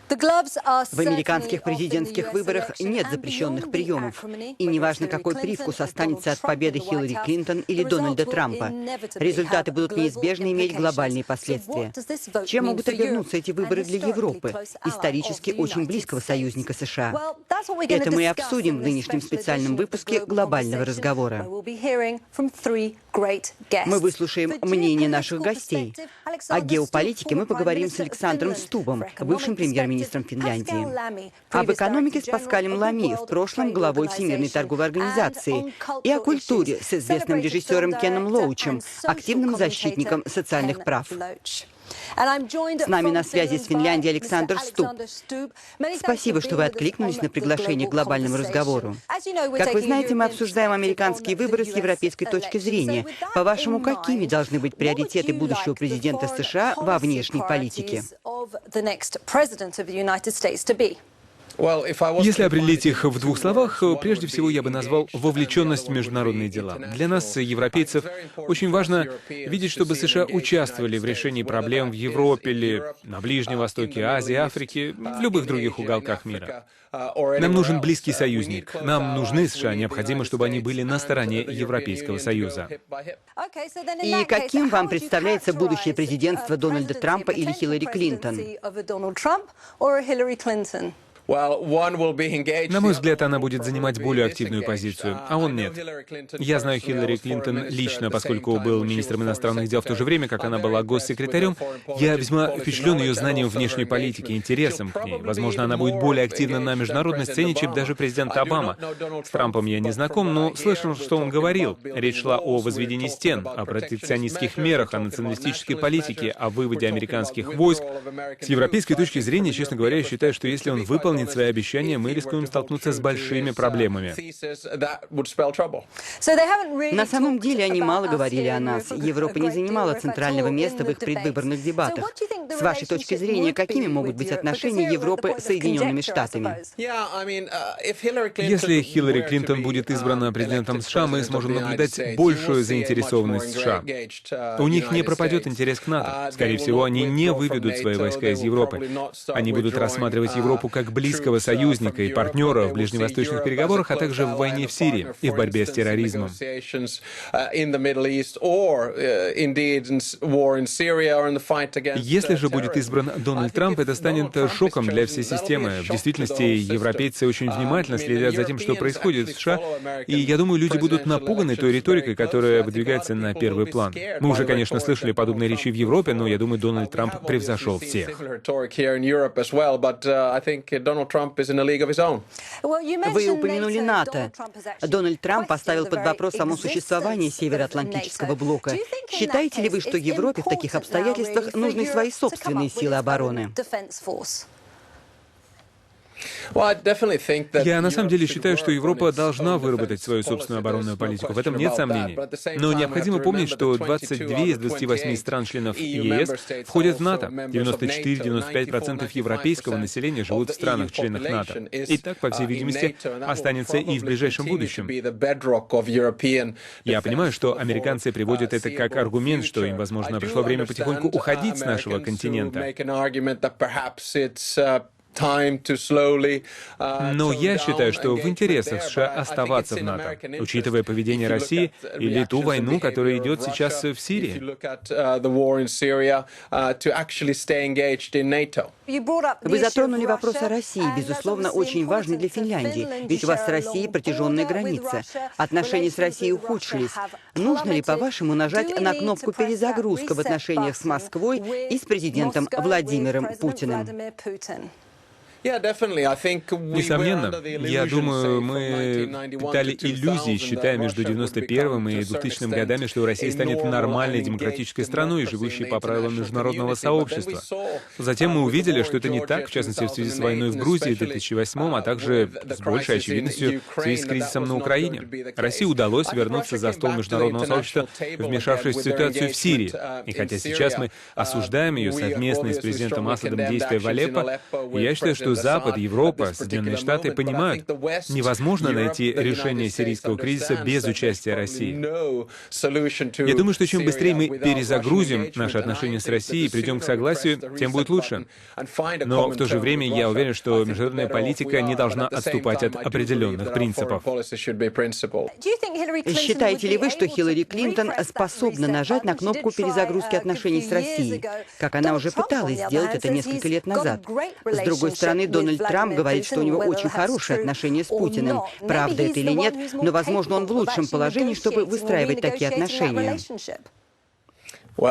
В американских президентских выборах нет запрещенных приемов, и неважно, какой привкус останется от победы Хиллари Клинтон или Дональда Трампа, результаты будут неизбежно иметь глобальные последствия. Чем могут обернуться эти выборы для Европы, исторически очень близкого союзника США? Это мы и обсудим в нынешнем специальном выпуске «Глобального разговора». Мы выслушаем мнение наших гостей. О геополитике мы поговорим с Александром Стубом, бывшим премьер-министром Финляндии. Об экономике с Паскалем Лами, в прошлом главой Всемирной торговой организации. И о культуре с известным режиссером Кеном Лоучем, активным защитником социальных прав. С нами на связи с Финляндией Александр Стуб. Спасибо, что вы откликнулись на приглашение к глобальному разговору. Как вы знаете, мы обсуждаем американские выборы с европейской точки зрения. По-вашему, какими должны быть приоритеты будущего президента США во внешней политике? Если определить их в двух словах, прежде всего я бы назвал вовлеченность в международные дела. Для нас, европейцев, очень важно видеть, чтобы США участвовали в решении проблем в Европе или на Ближнем Востоке, Азии, Африке, в любых других уголках мира. Нам нужен близкий союзник. Нам нужны США. Необходимо, чтобы они были на стороне Европейского Союза. И каким вам представляется будущее президентство Дональда Трампа или Хиллари Клинтон? На мой взгляд, она будет занимать более активную позицию, а он нет. Я знаю Хиллари Клинтон лично, поскольку был министром иностранных дел в то же время, как она была госсекретарем. Я весьма впечатлен ее знанием внешней политики, интересом к ней. Возможно, она будет более активна на международной сцене, чем даже президент Обама. С Трампом я не знаком, но слышал, что он говорил. Речь шла о возведении стен, о протекционистских мерах, о националистической политике, о выводе американских войск. С европейской точки зрения, честно говоря, я считаю, что если он выполнит свои обещания, мы рискуем столкнуться с большими проблемами. На самом деле они мало говорили о нас. Европа не занимала центрального места в их предвыборных дебатах. С вашей точки зрения, какими могут быть отношения Европы с Соединенными Штатами? Если Хиллари Клинтон будет избрана президентом США, мы сможем наблюдать большую заинтересованность США. У них не пропадет интерес к НАТО. Скорее всего, они не выведут свои войска из Европы. Они будут рассматривать Европу как близкого союзника и партнера в ближневосточных переговорах, а также в войне в Сирии и в борьбе с терроризмом. Если же будет избран Дональд Трамп, это станет шоком для всей системы. В действительности, европейцы очень внимательно следят за тем, что происходит в США, и я думаю, люди будут напуганы той риторикой, которая выдвигается на первый план. Мы уже, конечно, слышали подобные речи в Европе, но я думаю, Дональд Трамп превзошел всех. Вы упомянули НАТО. Дональд Трамп поставил под вопрос само существование Североатлантического блока. Считаете ли вы, что Европе в таких обстоятельствах нужны свои собственные силы обороны? Я на самом деле считаю, что Европа должна выработать свою собственную оборонную политику. В этом нет сомнений. Но необходимо помнить, что 22 из 28 стран-членов ЕС входят в НАТО. 94-95% европейского населения живут в странах-членах НАТО. И так, по всей видимости, останется и в ближайшем будущем. Я понимаю, что американцы приводят это как аргумент, что им, возможно, пришло время потихоньку уходить с нашего континента. Но я считаю, что в интересах США оставаться в НАТО, учитывая поведение России или ту войну, которая идет сейчас в Сирии. Вы затронули вопрос о России, безусловно, очень важный для Финляндии, ведь у вас с Россией протяженная граница. Отношения с Россией ухудшились. Нужно ли, по-вашему, нажать на кнопку перезагрузка в отношениях с Москвой и с президентом Владимиром Путиным? Несомненно. Я думаю, мы питали иллюзии, считая между 91-м и 2000-м годами, что Россия станет нормальной демократической страной, живущей по правилам международного сообщества. Затем мы увидели, что это не так, в частности, в связи с войной в Грузии в 2008-м, а также с большей очевидностью в связи с кризисом на Украине. России удалось вернуться за стол международного сообщества, вмешавшись в ситуацию в Сирии. И хотя сейчас мы осуждаем ее совместные с президентом Асадом действия в Алеппо, я считаю, что Запад, Европа, Соединенные Штаты понимают, невозможно найти решение сирийского кризиса без участия России. Я думаю, что чем быстрее мы перезагрузим наши отношения с Россией и придем к согласию, тем будет лучше. Но в то же время я уверен, что международная политика не должна отступать от определенных принципов. Считаете ли вы, что Хиллари Клинтон способна нажать на кнопку перезагрузки отношений с Россией, как она уже пыталась сделать это несколько лет назад? С другой стороны, Дональд Трамп говорит, что у него очень хорошие отношения с Путиным. Правда это или нет, но, возможно, он в лучшем положении, чтобы выстраивать такие отношения. Не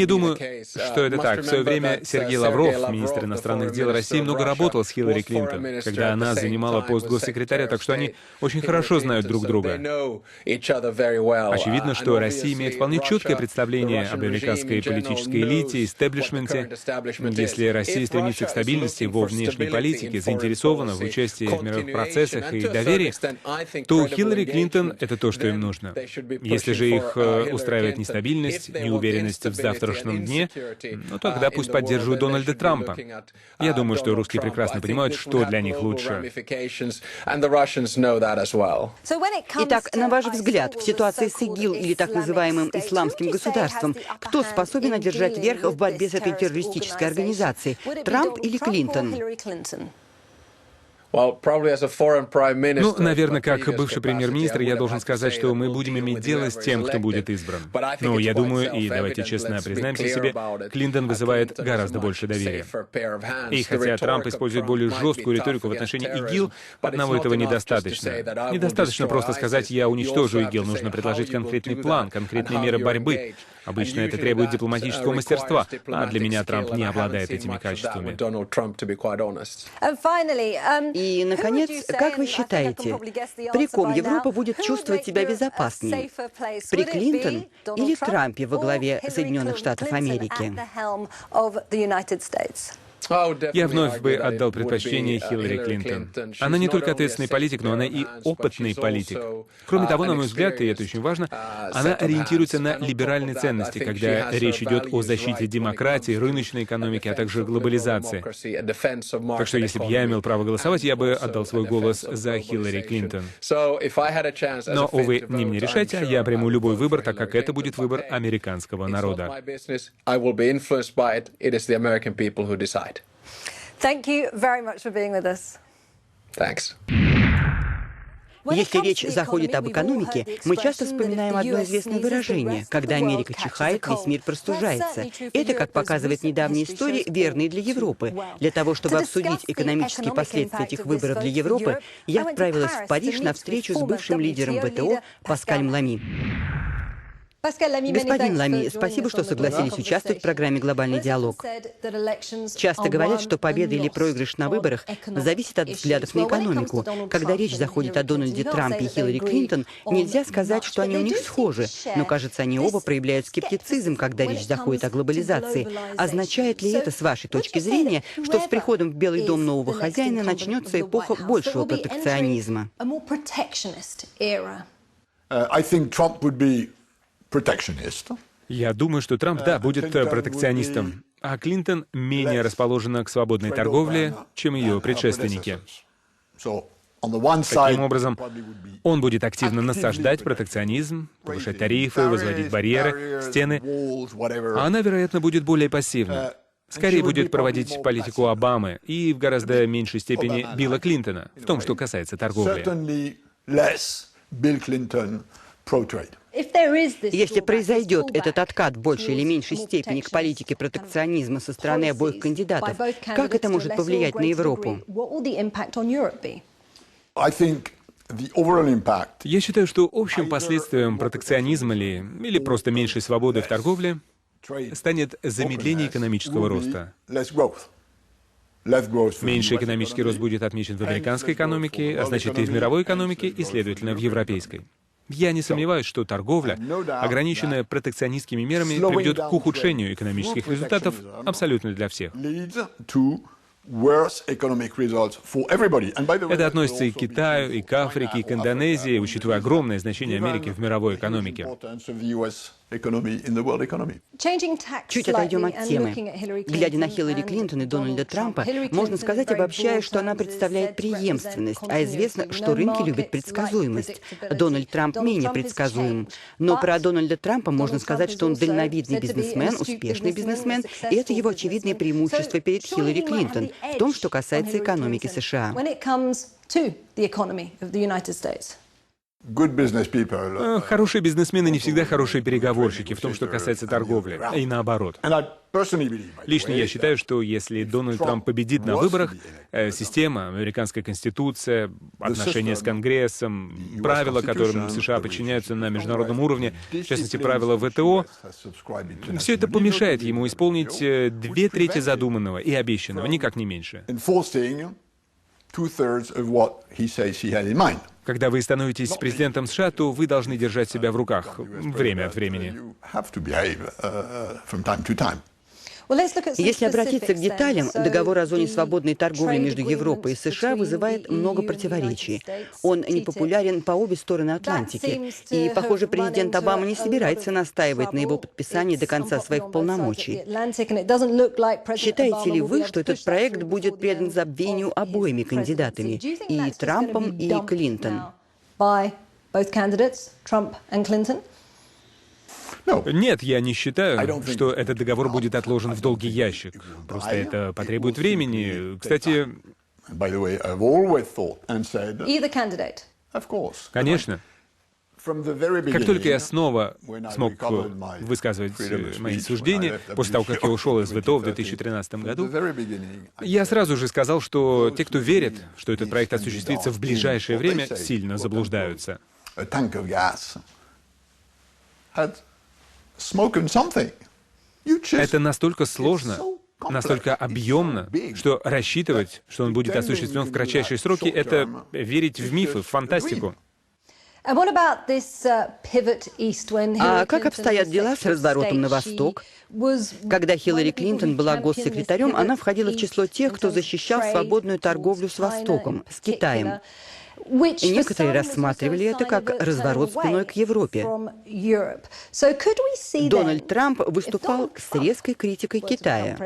думаю, что это так. В свое время Сергей Лавров, министр иностранных дел России, много работал с Хиллари Клинтон, когда она занимала пост госсекретаря, так что они очень хорошо знают друг друга. Очевидно, что Россия имеет вполне четкое представление об американской политической элите, истеблишменте. Если Россия стремится к стабильности во внешней политике, заинтересована в участии в мировых процессах и доверии, то Хиллари Клинтон — это то, что им нужно. Если же их устраивает нестабильность, неуверенность в завтрашнем дне, ну тогда пусть поддерживают Дональда Трампа. Я думаю, что русские прекрасно понимают, что для них лучше. Итак, на ваш взгляд, в ситуации с ИГИЛ или так называемым исламским государством, кто способен одержать верх в борьбе с этой террористической организацией? Трамп или Клинтон? Ну, наверное, как бывший премьер-министр, я должен сказать, что мы будем иметь дело с тем, кто будет избран. Но я думаю, и давайте честно признаемся себе, Клинтон вызывает гораздо больше доверия. И хотя Трамп использует более жесткую риторику в отношении ИГИЛ, одного этого недостаточно. Недостаточно просто сказать «я уничтожу ИГИЛ», нужно предложить конкретный план, конкретные меры борьбы. Обычно это требует дипломатического мастерства, а для меня Трамп не обладает этими качествами. И, наконец, как вы считаете, при ком Европа будет чувствовать себя безопаснее? При Клинтон или Трампе во главе Соединенных Штатов Америки? Я вновь бы отдал предпочтение Хиллари Клинтон. Она не только ответственный политик, но она и опытный политик. Кроме того, на мой взгляд, и это очень важно, она ориентируется на либеральные ценности, когда речь идет о защите демократии, рыночной экономики, а также глобализации. Так что, если бы я имел право голосовать, я бы отдал свой голос за Хиллари Клинтон. Но, увы, не мне решать, а я приму любой выбор, так как это будет выбор американского народа. Thank you very much for being with us. Thanks. Если речь заходит об экономике, мы часто вспоминаем одно известное выражение: когда Америка чихает, весь мир простужается. Это, как показывает недавняя история, верно и для Европы. Для того, чтобы обсудить экономические последствия этих выборов для Европы, я отправилась в Париж на встречу с бывшим лидером ВТО Паскалем Лами. Господин Лами, спасибо, что согласились участвовать в программе «Глобальный диалог». Часто говорят, что победа или проигрыш на выборах зависит от взглядов на экономику. Когда речь заходит о Дональде Трампе и Хиллари Клинтон, нельзя сказать, что они у них схожи, но, кажется, они оба проявляют скептицизм, когда речь заходит о глобализации. Означает ли это, с вашей точки зрения, что с приходом в Белый дом нового хозяина начнется эпоха большего протекционизма? Я думаю, что Трамп, да, будет протекционистом, а Клинтон менее расположена к свободной торговле, чем ее предшественники. Таким образом, он будет активно насаждать протекционизм, повышать тарифы, возводить барьеры, стены, а она, вероятно, будет более пассивна. Скорее будет проводить политику Обамы и в гораздо меньшей степени Билла Клинтона, в том, что касается торговли. Если произойдет этот откат в большей или меньшей степени к политике протекционизма со стороны обоих кандидатов, как это может повлиять на Европу? Я считаю, что общим последствием протекционизма или просто меньшей свободы в торговле станет замедление экономического роста. Меньший экономический рост будет отмечен в американской экономике, а значит и в мировой экономике, и, следовательно, в европейской. Я не сомневаюсь, что торговля, ограниченная протекционистскими мерами, приведет к ухудшению экономических результатов абсолютно для всех. Это относится и к Китаю, и к Африке, и к Индонезии, учитывая огромное значение Америки в мировой экономике. Чуть отойдем от темы. Глядя на Хиллари Клинтон и Дональда Трампа, можно сказать, обобщая, что она представляет преемственность, а известно, что рынки любят предсказуемость. Дональд Трамп менее предсказуем. Но про Дональда Трампа можно сказать, что он дальновидный бизнесмен, успешный бизнесмен, и это его очевидное преимущество перед Хиллари Клинтон в том, что касается экономики США. Хорошие бизнесмены не всегда хорошие переговорщики в том, что касается торговли, и наоборот. Лично я считаю, что если Дональд Трамп победит на выборах, система, американская конституция, отношения с Конгрессом, правила, которым США подчиняются на международном уровне, в частности, правила ВТО, все это помешает ему исполнить 2/3 задуманного и обещанного, никак не меньше. Когда вы становитесь президентом США, то вы должны держать себя в руках время от времени. Если обратиться к деталям, договор о зоне свободной торговли между Европой и США вызывает много противоречий. Он непопулярен по обе стороны Атлантики. И, похоже, президент Обама не собирается настаивать на его подписании до конца своих полномочий. Считаете ли вы, что этот проект будет предан забвению обоими кандидатами, и Трампом, и Клинтон? Нет, я не считаю, что этот договор будет отложен в долгий ящик. Просто это потребует времени. Кстати, конечно. Как только я снова смог высказывать мои суждения, после того, как я ушел из ВТО в 2013 году, я сразу же сказал, что те, кто верит, что этот проект осуществится в ближайшее время, сильно заблуждаются. Это настолько сложно, настолько объемно, что рассчитывать, что он будет осуществлен в кратчайшие сроки, это верить в мифы, в фантастику. А как обстоят дела с разворотом на восток? Когда Хиллари Клинтон была госсекретарем, она входила в число тех, кто защищал свободную торговлю с Востоком, с Китаем. И некоторые рассматривали это как разворот спиной к Европе. Дональд Трамп выступал с резкой критикой Китая.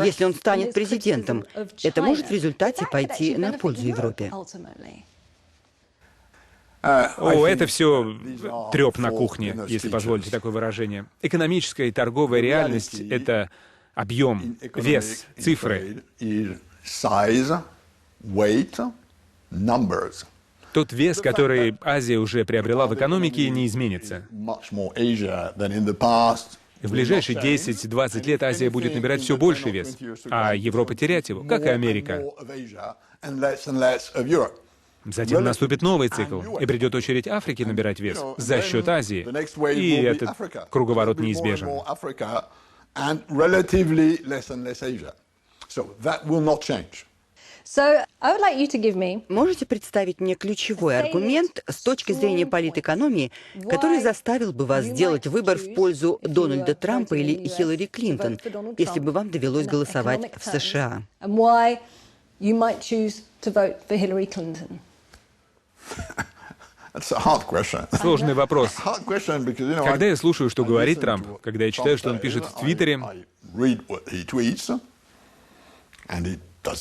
Если он станет президентом, это может в результате пойти на пользу Европе. Это все треп на кухне, если позволите такое выражение. Экономическая и торговая реальность — это объем, вес, цифры. Тот вес, который Азия уже приобрела в экономике, не изменится. В ближайшие 10-20 лет Азия будет набирать все больший вес, а Европа терять его, как и Америка. Затем наступит новый цикл, и придет очередь Африки набирать вес за счет Азии. И этот круговорот неизбежен. Можете представить мне ключевой аргумент с точки зрения политэкономии, который заставил бы вас сделать выбор в пользу Дональда Трампа или Хиллари Клинтон, если бы вам довелось голосовать в США? Сложный вопрос. Когда я слушаю, что говорит Трамп, когда я читаю, что он пишет в Твиттере,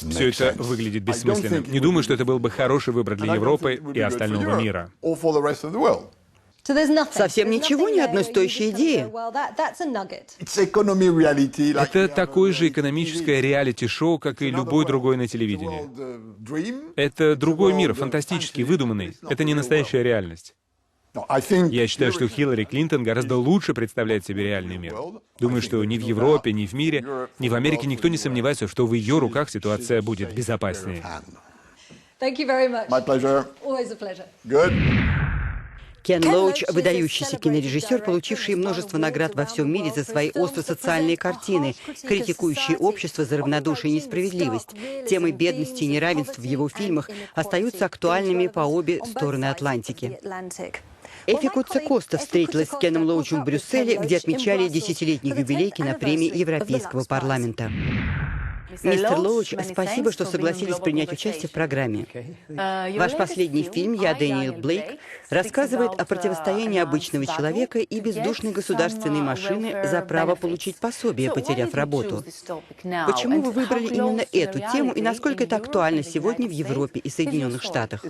все это выглядит бессмысленным. Не думаю, что это был бы хороший выбор для Европы и остального мира. Совсем ничего, ни одной стоящей идеи. Это такое же экономическое реалити-шоу, как и любой другой на телевидении. Это другой мир, фантастический, выдуманный. Это не настоящая реальность. Я считаю, что Хиллари Клинтон гораздо лучше представляет себе реальный мир. Думаю, что ни в Европе, ни в мире, ни в Америке никто не сомневается, что в ее руках ситуация будет безопаснее. Кен Лоуч — выдающийся кинорежиссер, получивший множество наград во всем мире за свои остро-социальные картины, критикующие общество за равнодушие и несправедливость. Темы бедности и неравенства в его фильмах остаются актуальными по обе стороны Атлантики. Эфи Куцикоста встретилась с Кеном Лоучем в Брюсселе, где отмечали 10-летний юбилей кинопремии Европейского парламента. Мистер Лоуч, спасибо, что согласились принять участие в программе. Ваш последний фильм «Я, Дэниел Блейк» рассказывает о противостоянии обычного человека и бездушной государственной машины за право получить пособие, потеряв работу. Почему вы выбрали именно эту тему и насколько это актуально сегодня в Европе и Соединенных Штатах?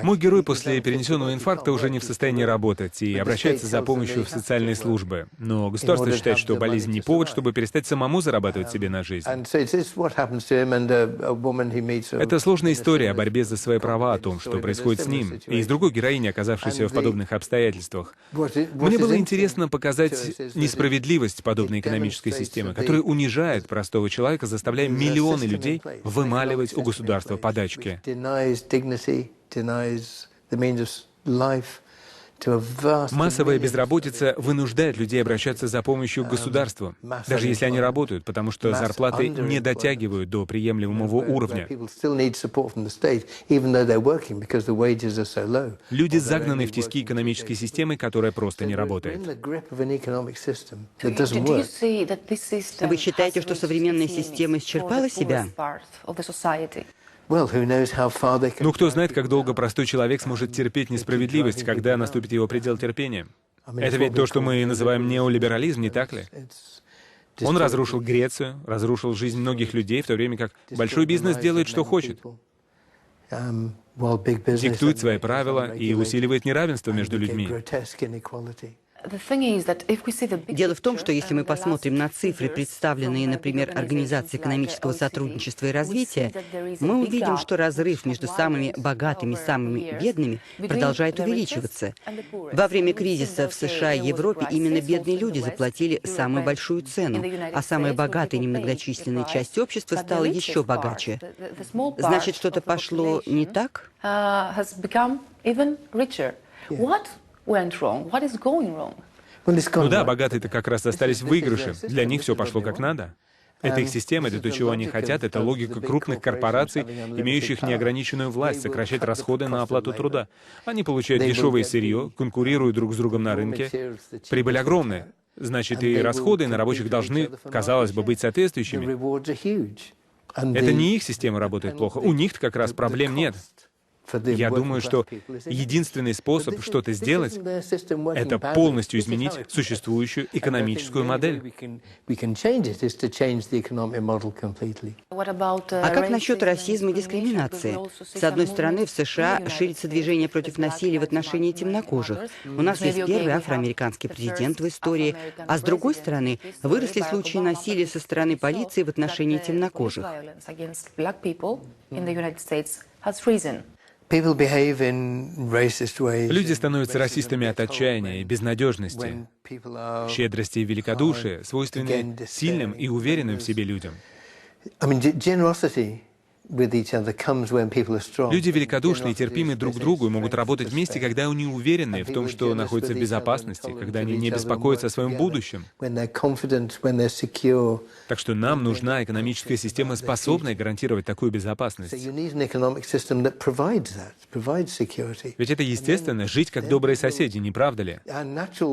Мой герой после перенесенного инфаркта уже не в состоянии работать и обращается за помощью в социальные службы. Но государство считает, что болезнь не повод, чтобы перестать самому зарабатывать себе на жизнь. Это сложная история о борьбе за свои права, о том, что происходит с ним, и с другой героиней, оказавшейся в подобных обстоятельствах. Мне было интересно показать несправедливость подобной экономической системы, которая унижает простого человека, заставляя миллионы людей вымаливать у государства подачки. Массовая безработица вынуждает людей обращаться за помощью к государству, даже если они работают, потому что зарплаты не дотягивают до приемлемого уровня. Люди загнаны в тиски экономической системы, которая просто не работает. Вы считаете, что современная система исчерпала себя? Ну, кто знает, как долго простой человек сможет терпеть несправедливость, когда наступит его предел терпения. Это ведь то, что мы называем неолиберализм, не так ли? Он разрушил Грецию, разрушил жизнь многих людей, в то время как большой бизнес делает, что хочет. Диктует свои правила и усиливает неравенство между людьми. Дело в том, что если мы посмотрим на цифры, представленные, например, Организацией экономического сотрудничества и развития, мы увидим, что разрыв между самыми богатыми и самыми бедными продолжает увеличиваться. Во время кризиса в США и Европе именно бедные люди заплатили самую большую цену, а самая богатая и немногочисленная часть общества стала еще богаче. Значит, что-то пошло не так? Ну да, богатые-то как раз остались в выигрыше. Для них все пошло как надо. Это их система, это то, чего они хотят, это логика крупных корпораций, имеющих неограниченную власть сокращать расходы на оплату труда. Они получают дешевое сырье, конкурируют друг с другом на рынке. Прибыль огромная. Значит, и расходы на рабочих должны, казалось бы, быть соответствующими. Это не их система работает плохо, у них как раз проблем нет. Я думаю, что единственный способ что-то сделать — это полностью изменить существующую экономическую модель. А как насчет расизма и дискриминации? С одной стороны, в США ширится движение против насилия в отношении темнокожих. У нас есть первый афроамериканский президент в истории, а с другой стороны, выросли случаи насилия со стороны полиции в отношении темнокожих. Люди становятся расистами от отчаяния и безнадежности, щедрости и великодушия, свойственные сильным и уверенным в себе людям. Люди великодушны и терпимы друг к другу и могут работать вместе, когда они уверены в том, что находятся в безопасности, когда они не беспокоятся о своем будущем. Так что нам нужна экономическая система, способная гарантировать такую безопасность. Ведь это естественно, жить как добрые соседи, не правда ли?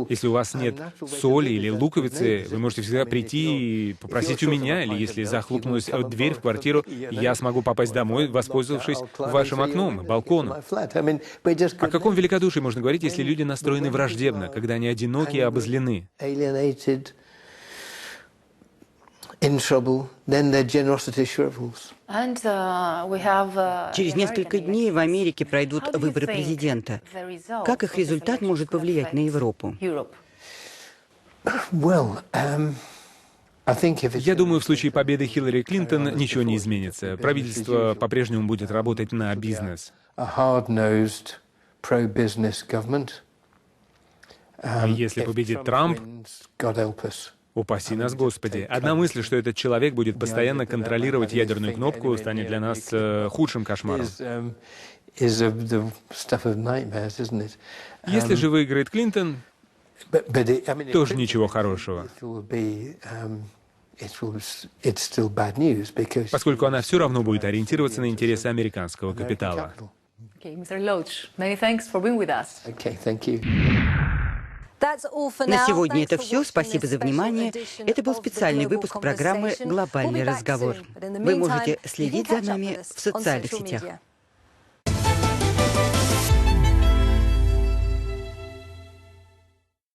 Если у вас нет соли или луковицы, вы можете всегда прийти и попросить у меня, или если захлопнулась дверь в квартиру, я смогу попасть домой, воспользовавшись вашим окном, балконом. О каком великодушии можно говорить, если люди настроены враждебно, когда они одиноки и обозлены? Через несколько дней в Америке пройдут выборы президента. Как их результат может повлиять на Европу? Я думаю, в случае победы Хиллари Клинтон ничего не изменится. Правительство по-прежнему будет работать на бизнес. А если победит Трамп, упаси нас, Господи. Одна мысль, что этот человек будет постоянно контролировать ядерную кнопку, станет для нас худшим кошмаром. Если же выиграет Клинтон, тоже ничего хорошего. Поскольку она все равно будет ориентироваться на интересы американского капитала. На сегодня это все. Спасибо за внимание. Это был специальный выпуск программы «Глобальный разговор». Вы можете следить за нами в социальных сетях.